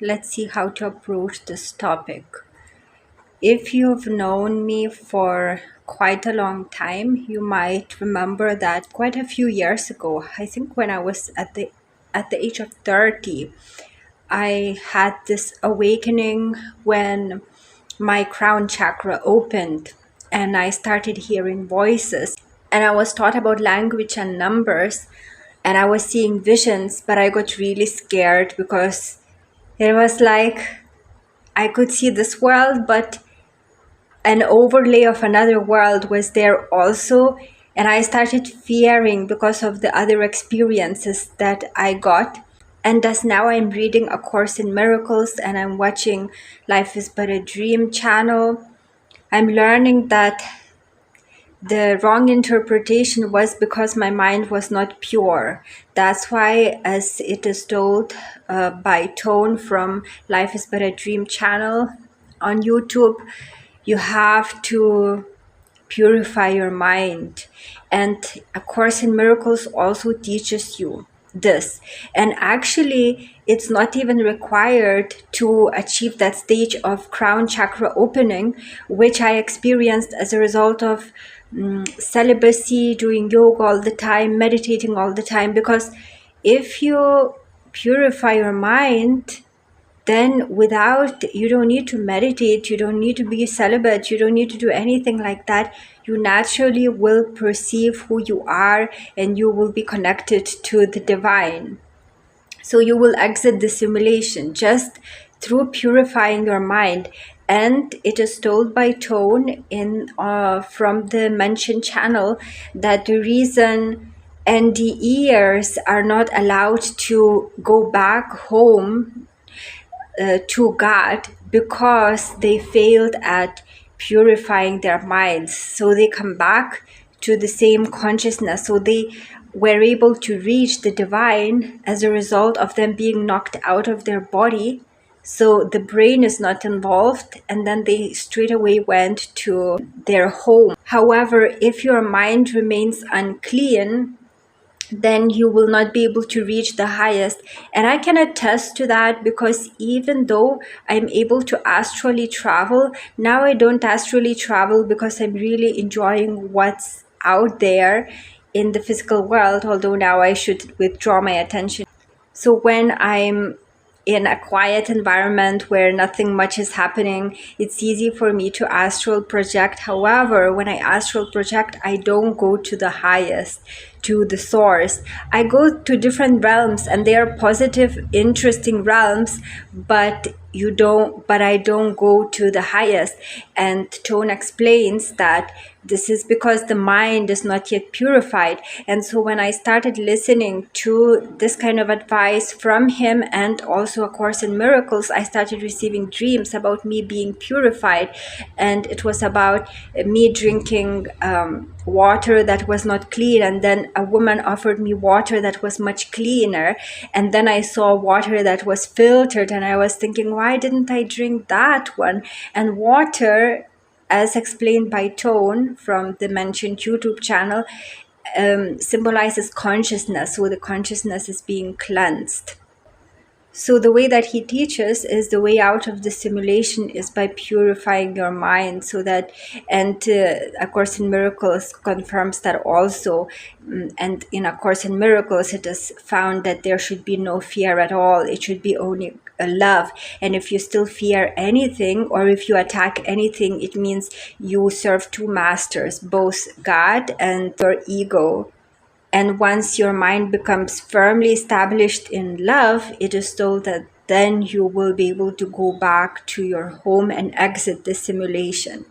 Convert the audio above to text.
Let's see how to approach this topic. If you've known me for quite a long time, you might remember that quite a few years ago, I think when I was at the age of 30, I had this awakening when my crown chakra opened and I started hearing voices, and I was taught about language and numbers, and I was seeing visions, but I got really scared because it was like I could see this world, but an overlay of another world was there also. And I started fearing because of the other experiences that I got. And thus now I'm reading A Course in Miracles and I'm watching Life is But a Dream channel. I'm learning that the wrong interpretation was because my mind was not pure. That's why, as it is told by Tone from Life is But a Dream channel on YouTube, you have to purify your mind. And A Course in Miracles also teaches you this. And actually, it's not even required to achieve that stage of crown chakra opening, which I experienced as a result of celibacy, doing yoga all the time, meditating all the time. Because if you purify your mind, then you don't need to meditate, you don't need to be celibate, you don't need to do anything like that. You naturally will perceive who you are and you will be connected to the divine. So you will exit the simulation just through purifying your mind. And it is told by Tone from the mentioned channel that the reason NDEers are not allowed to go back home to God because they failed at purifying their minds. So they come back to the same consciousness. So they were able to reach the divine as a result of them being knocked out of their body. So the brain is not involved, and then they straight away went to their home. However, if your mind remains unclean, then you will not be able to reach the highest. And I can attest to that because even though I'm able to astrally travel, now I don't astrally travel because I'm really enjoying what's out there in the physical world, although now I should withdraw my attention. So when I'm in a quiet environment where nothing much is happening, it's easy for me to astral project. However, when I astral project, I don't go to the highest, to the source. I go to different realms, and they are positive, interesting realms, but I don't go to the highest. And Tone explains that this is because the mind is not yet purified. And so when I started listening to this kind of advice from him, and also A Course in Miracles, I started receiving dreams about me being purified. And it was about me drinking water that was not clean, and then a woman offered me water that was much cleaner, and then I saw water that was filtered, and I was thinking, why didn't I drink that one? And water, as explained by Tone from the mentioned YouTube channel, symbolizes consciousness. So the consciousness is being cleansed. So the way that he teaches is the way out of the simulation is by purifying your mind, so that, and A Course in Miracles confirms that also. And in A Course in Miracles, it is found that there should be no fear at all. It should be only a love. And if you still fear anything, or if you attack anything, it means you serve two masters, both God and your ego. And once your mind becomes firmly established in love, it is told that then you will be able to go back to your home and exit the simulation.